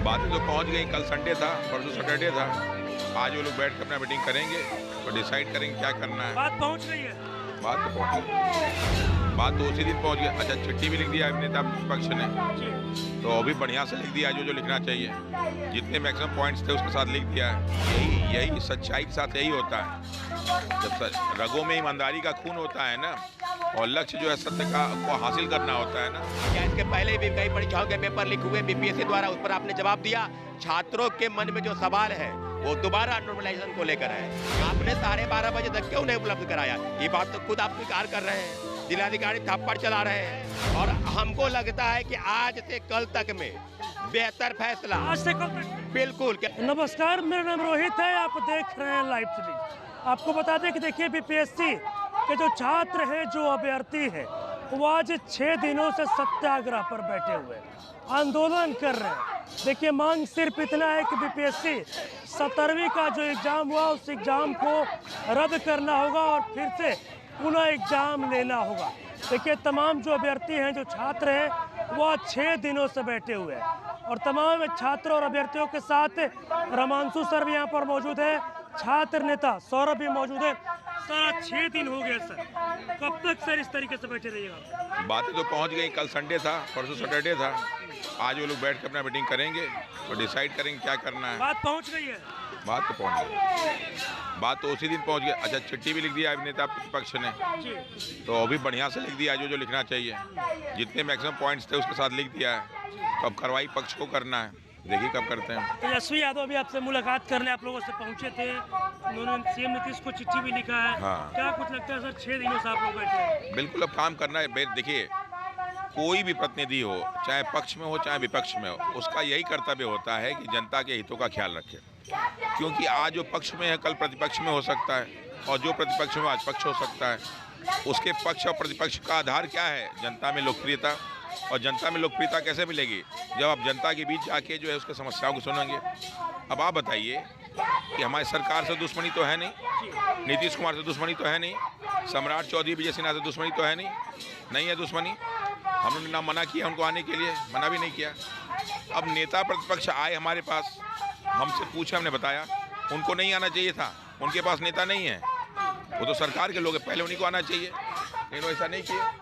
बातें तो पहुंच गई। कल संडे था, परसों सैटरडे था। आज वो लोग बैठ के अपना मीटिंग करेंगे और डिसाइड करेंगे क्या करना है। बात पहुंच गई है। बात तो पहुंच गई, बात तो उसी दिन पहुंच गई। अच्छा, चिट्ठी भी लिख दिया नेता पक्ष ने, तो अभी बढ़िया से लिख दिया जो लिखना चाहिए। जितने मैक्सिमम पॉइंट्स थे उसके साथ लिख दिया है। यही सच्चाई के साथ यही होता है। जब रगों में ईमानदारी का खून होता है ना, और लक्ष्य जो है सत्य का को हासिल करना होता है ना। क्या इसके पहले भी कई परीक्षाओं के पेपर लीक हुए बीपीएससी द्वारा, उस पर आपने जवाब दिया। छात्रों के मन में जो सवाल है वो दोबारा नॉर्मलाइजेशन को लेकर है। आपने 12:30 बजे तक क्यों नहीं उपलब्ध कराया? ये बात तो खुद आप स्वीकार कर रहे हैं। जिलाधिकारी थप्पड़ चला रहे हैं और हमको लगता है कि आज से कल तक में बेहतर फैसला। आज से कल तक बिल्कुल। नमस्कार, मेरा नाम रोहित है। आप देख रहे हैं लाइव स्ट्रीम। आपको बता दें कि देखिए बीपीएससी के जो छात्र हैं, जो अभ्यर्थी हैं, वो आज 6 दिनों से सत्याग्रह पर बैठे हुए आंदोलन कर रहे हैं। देखिए, मांग सिर्फ इतना है कि बीपीएससी 17वीं का जो एग्ज़ाम हुआ उस एग्ज़ाम को रद्द करना होगा और फिर से पुनः एग्ज़ाम लेना होगा। देखिए, तमाम जो अभ्यर्थी हैं, जो छात्र हैं, वो 6 दिनों से बैठे हुए हैं और तमाम छात्रों और अभ्यर्थियों के साथ रमांशु सर भी यहाँ पर मौजूद है, छात्र नेता सौरभ भी मौजूद है। सर, 6 दिन हो गए सर, कब तक सर इस तरीके से बैठे रहिएगा? बातें तो पहुंच गई। कल संडे था, परसों सैटरडे था। आज वो लोग बैठ के अपना मीटिंग करेंगे और डिसाइड करेंगे क्या करना है। बात पहुंच गई है। बात तो पहुंच गई, बात तो उसी दिन पहुंच गई। अच्छा, चिट्ठी भी लिख दिया नेता पक्ष ने, तो अभी बढ़िया से लिख दिया जो लिखना चाहिए। जितने मैक्सिमम पॉइंट्स थे उसके साथ लिख दिया है। तो अब कार्रवाई पक्ष को करना है, देखिए कब करते हैं। तेजस्वी यादव भी आपसे मुलाकात करने आप लोगों से पहुंचे थे, उन्होंने सीएम नीतीश को चिट्ठी भी लिखा है। हाँ। क्या कुछ लगता है सर, 6 दिनों से आप लोग बैठे हैं? बिल्कुल, अब काम करना है। देखिए, कोई भी प्रतिनिधि हो, चाहे पक्ष में हो चाहे विपक्ष में हो, उसका यही कर्तव्य होता है कि जनता के हितों का ख्याल रखे। क्योंकि आज जो पक्ष में है कल प्रतिपक्ष में हो सकता है, और जो प्रतिपक्ष में आज पक्ष हो सकता है। उसके पक्ष और प्रतिपक्ष का आधार क्या है? जनता में लोकप्रियता। और जनता में लोकप्रियता कैसे मिलेगी? जब आप जनता के बीच जाके जो है उसके समस्याओं को सुनेंगे। अब आप बताइए कि हमारी सरकार से दुश्मनी तो है नहीं, नीतीश कुमार से दुश्मनी तो है नहीं, सम्राट चौधरी विजय सिन्हा से दुश्मनी तो है नहीं है दुश्मनी। हमने ना मना किया उनको आने के लिए, मना भी नहीं किया। अब नेता प्रतिपक्ष आए हमारे पास, हमसे पूछा, हमने बताया उनको नहीं आना चाहिए था, उनके पास नेता नहीं है, वो तो सरकार के लोग हैं, पहले उन्हीं को आना चाहिए, लेकिन ऐसा नहीं किया।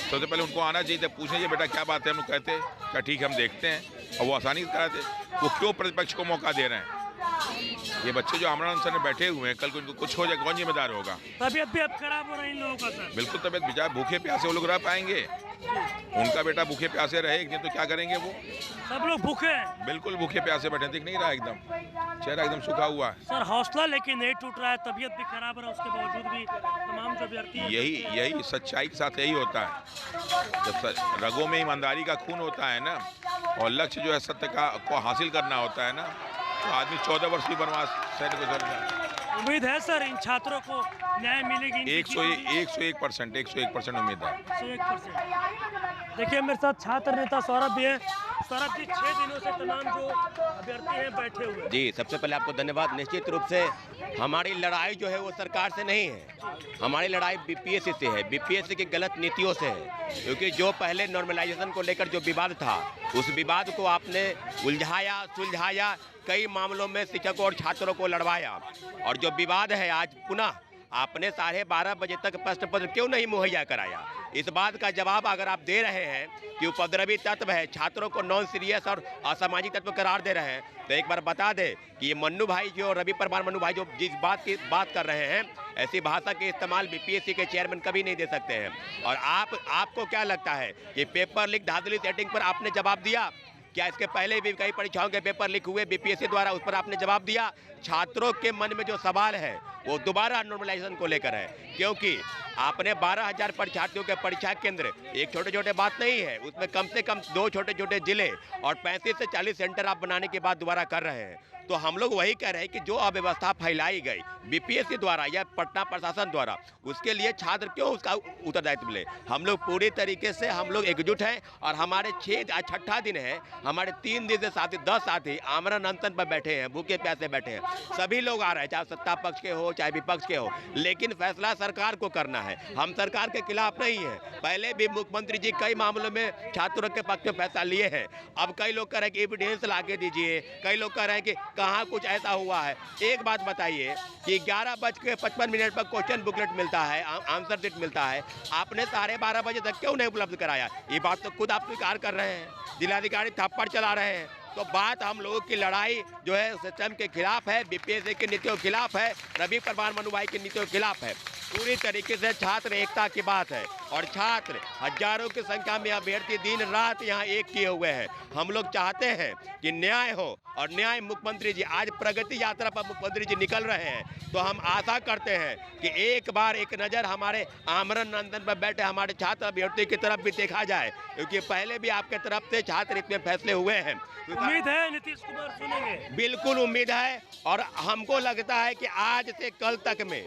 सबसे पहले उनको आना चाहिए था, पूछे बेटा क्या बात है, हम लोग कहते क्या ठीक है हम देखते हैं, और वो आसानी से कराते। वो क्यों प्रतिपक्ष को मौका दे रहे हैं? ये बच्चे जो आमरण अनशन में बैठे हुए हैं, कल को इनको कुछ हो जाए कौन जिम्मेदार होगा? तबीयत भी अब खराब हो रही है इन लोगों का सर। बिल्कुल, तबीयत बेचारे भूखे प्यासे वो लोग रह पाएंगे? उनका बेटा भूखे प्यासे रहे एक दिन तो क्या करेंगे वो? सब लोग भूखे हैं। बिल्कुल भूखे प्यासे बैठे, दिख नहीं रहा एकदम, चेहरा एकदम सूखा हुआ है। सर, हौसला लेकिन नहीं टूट रहा है, तबीयत भी खराब है, उसके बावजूद भी तमाम जो अभ्यर्थी यही सच्चाई के साथ यही होता है। जब रगों में ईमानदारी का खून होता है ना, और लक्ष्य जो है सत्य का को हासिल करना होता है ना, तो आदमी 14 वर्ष की वनवास सहने को जरूर। उम्मीद है सर इन छात्रों को न्याय मिलेगी। 101% उम्मीद है। 101%। देखिए, मेरे साथ छात्र नेता सौरभ भी है। सौरभ जी, 6 दिनों से तमाम जो अभ्यर्थी हैं बैठे हुए। जी, सबसे पहले आपको धन्यवाद। निश्चित रूप से हमारी लड़ाई जो है वो सरकार से नहीं है, हमारी लड़ाई बीपीएससी से है, बीपीएससी की गलत नीतियों से है। क्योंकि जो पहले नॉर्मलाइजेशन को लेकर जो विवाद था, उस विवाद को आपने उलझाया, सुलझाया, कई मामलों में शिक्षकों और छात्रों को लड़वाया, और जो विवाद है आज पुनः आपने 12:30 बजे तक प्रश्न पत्र क्यों नहीं मुहैया कराया? इस बात का जवाब अगर आप दे रहे हैं कि उपद्रवी तत्व है, छात्रों को नॉन सीरियस और असामाजिक तत्व करार दे रहे हैं, तो एक बार बता दें कि ये मन्नू भाई जो रवि परमार मन्नू भाई जो जिस बात की बात कर रहे हैं, ऐसी भाषा के इस्तेमाल बीपीएससी के चेयरमैन कभी नहीं दे सकते हैं। और आपको क्या लगता है कि पेपर लीक धांधली सेटिंग पर आपने जवाब दिया? क्या इसके पहले भी कई परीक्षाओं के पेपर लीक हुए बीपीएससी द्वारा, उस पर आपने जवाब दिया? छात्रों के मन में जो सवाल है वो दोबारा नॉर्मलाइजेशन को लेकर है। क्योंकि आपने 12,000 परीक्षार्थियों के परीक्षा केंद्र, एक छोटे छोटे बात नहीं है, उसमें कम से कम 2 छोटे छोटे जिले और 35 से 40 सेंटर आप बनाने के बाद दोबारा कर रहे हैं। तो हम लोग वही कह रहे हैं कि जो अव्यवस्था फैलाई गई बीपीएससी द्वारा या पटना प्रशासन द्वारा, उसके लिए छात्र क्यों उसका उत्तरदायित्व ले? हम लोग पूरी तरीके से हम लोग एकजुट हैं, और हमारे 6 दिन है, हमारे 3 दिन से साथी 10 साथी आमरण अनशन पर बैठे हैं, भूखे प्यासे बैठे हैं। सभी लोग आ रहे हैं, चाहे सत्ता पक्ष के हो हो चाहे विपक्ष के हो, लेकिन फैसला सरकार को करना है। हम सरकार के खिलाफ नहीं है। पहले भी मुख्यमंत्री जी कई मामलों में छात्रों के पक्ष में फैसला लिए हैं। अब कई लोग कह रहे हैं कि एविडेंस ला के दीजिए, कई लोग कह रहे हैं कि कहाँ कुछ ऐसा हुआ है। एक बात बताइए कि 11:55 पर क्वेश्चन बुकलेट मिलता है, आंसर शीट मिलता है, आपने 12:30 बजे तक क्यों नहीं उपलब्ध कराया? ये बात तो खुद आप स्वीकार कर रहे हैं। जिलाधिकारी थप्पड़ चला रहे हैं। तो बात हम लोगों की लड़ाई जो है सिस्टम के खिलाफ है, बीपीएससी की नीतियों के खिलाफ है, रवि परवान मनु भाई की नीतियों के खिलाफ है। पूरी तरीके से छात्र एकता की बात है और छात्र हजारों की संख्या में अभ्यर्थी दिन रात यहाँ एक किए हुए हैं। हम लोग चाहते हैं कि न्याय हो और न्याय मुख्यमंत्री जी आज प्रगति यात्रा पर मुख्यमंत्री जी निकल रहे हैं, तो हम आशा करते हैं कि एक बार एक नज़र हमारे आमरण नंदन पर बैठे हमारे छात्र अभ्यर्थी की तरफ भी देखा जाए, क्योंकि पहले भी आपके तरफ से छात्र इतने फैसले हुए हैं। उम्मीद है नीतीश कुमार सुनेंगे। बिल्कुल उम्मीद है और हमको लगता है कि आज से कल तक में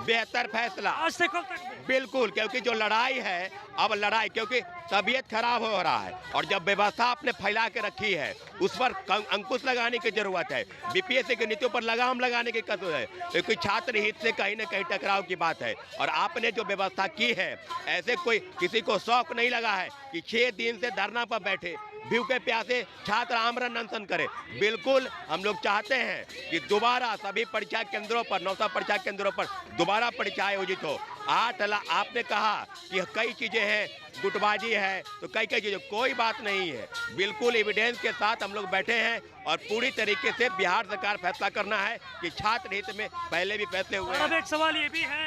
बेहतर फैसला, आज से कल तक में। बिल्कुल, क्योंकि जो लड़ाई है अब लड़ाई, क्योंकि तबीयत खराब हो रहा है और जब व्यवस्था आपने फैला के रखी है उस पर अंकुश लगाने की जरूरत है। बीपीएससी की नीतियों पर लगाम लगाने की जरूरत है, क्योंकि छात्र हित से कहीं न कहीं टकराव की बात है। और आपने जो व्यवस्था की है, ऐसे कोई किसी को शौक नहीं लगा है कि 6 दिन से धरना पर बैठे भूखे प्यासे छात्र आमरण अनशन करें। बिल्कुल हम लोग चाहते हैं कि दोबारा सभी परीक्षा केंद्रों पर, 900 परीक्षा केंद्रों पर दोबारा परीक्षा आयोजित हो। 8 लाख आपने कहा कि कई चीज़ें हैं, गुटबाजी है, तो कई चीज़ें, कोई बात नहीं है। बिल्कुल एविडेंस के साथ हम लोग बैठे हैं और पूरी तरीके से बिहार सरकार फैसला करना है कि छात्र हित में पहले भी फैसले हुए। अब एक सवाल ये भी है,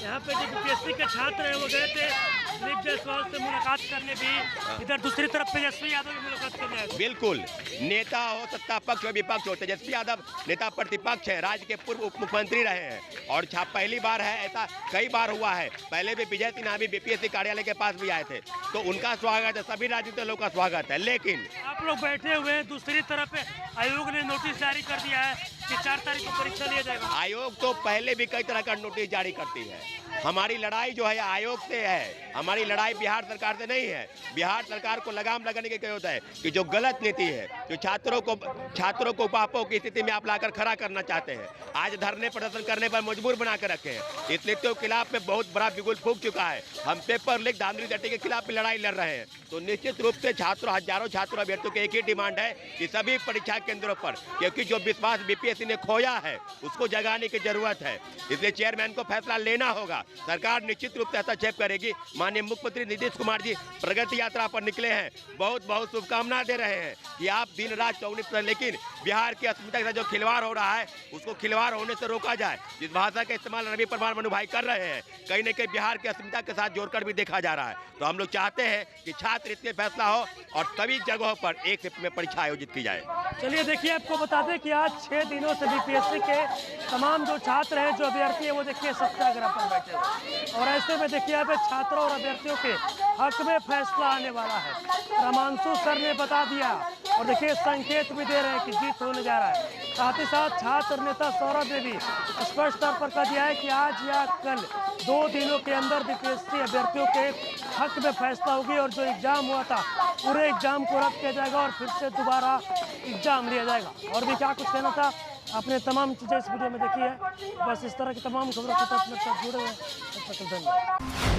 यहाँ पे जो बीपीएससी के छात्र हैं वो गए थे दिलीप जायसवाल से मुलाकात करने, भी इधर दूसरी तरफ तेजस्वी यादव की मुलाकात करने आए। बिल्कुल, नेता हो सत्ता पक्ष हो विपक्ष हो, तेजस्वी यादव नेता प्रतिपक्ष है, राज्य के पूर्व उप मुख्यमंत्री रहे हैं और पहली बार है, ऐसा कई बार हुआ है। पहले भी विजय सिन्हा भी बीपीएससी कार्यालय के पास भी आए थे, तो उनका स्वागत है, सभी राजनीतिक लोगों का स्वागत है। लेकिन आप लोग बैठे हुए हैं, दूसरी तरफ आयोग ने नोटिस जारी कर दिया है कि 4 तारीख को परीक्षा लिया जाएगा। आयोग तो पहले भी कई तरह का नोटिस जारी करती है। हमारी लड़ाई जो है आयोग से है, हमारी लड़ाई बिहार सरकार से नहीं है। बिहार सरकार को लगाम लगाने की क्या होता है कि जो गलत नीति है, जो छात्रों को पापों की स्थिति में आप लाकर खड़ा करना चाहते हैं, आज धरने प्रदर्शन करने पर मजबूर बना कर रखे हैं। इस नीतियों के खिलाफ में बहुत बड़ा बिगुल फूंक चुका है। हम पेपर लीक धांधली चट्टी के खिलाफ भी लड़ाई लड़ रहे हैं। तो निश्चित रूप से हजारों छात्रों अभ्यर्थियों की एक ही डिमांड है कि सभी परीक्षा केंद्रों पर, क्योंकि जो विश्वास बीपीएससी ने खोया है उसको जगाने की जरूरत है। इसलिए चेयरमैन को फैसला लेना होगा। सरकार निश्चित रूप से हस्तक्षेप करेगी। माननीय मुख्यमंत्री नीतीश कुमार जी प्रगति यात्रा पर निकले हैं, बहुत बहुत शुभकामना दे रहे हैं कि आप दिन रात 24, लेकिन बिहार की अस्मिता के साथ जो खिलवाड़ हो रहा है उसको खिलवाड़ होने से रोका जाए। जिस भाषा का इस्तेमाल रवि परवान मनु भाई कर रहे हैं, कहीं न कहीं बिहार की अस्मिता के साथ जोड़कर भी देखा जा रहा है। तो हम लोग चाहते हैं कि छात्र इसमें फैसला हो और सभी जगहों पर एक शिफ्ट में परीक्षा आयोजित की जाए। चलिए देखिए, आपको बता दें कि आज 6 दिनों से बीपीएससी के तमाम जो छात्र हैं, जो अभ्यर्थी हैं, वो देखिए सत्याग्रह पर बैठे हुए और ऐसे में देखिए यहाँ पे छात्रों और अभ्यर्थियों के हक में फैसला आने वाला है। रामांशु सर ने बता दिया और देखिए संकेत भी दे रहे हैं कि जीत होने जा रहा है। साथ ही साथ छात्र नेता सौरभ ने भी स्पष्ट तौर पर कह दिया है कि आज या कल 2 दिनों के अंदर बीपीएससी अभ्यर्थियों के हक में फैसला होगी और जो एग्जाम हुआ था पूरे एग्जाम को रद्द किया जाएगा और फिर से दोबारा एग्जाम लिया जाएगा। और भी क्या कुछ कहना था, आपने तमाम चीज़ें इस वीडियो में देखी है। बस इस तरह की तमाम खबरों के साथ जुड़े हुए हैं। धन्यवाद।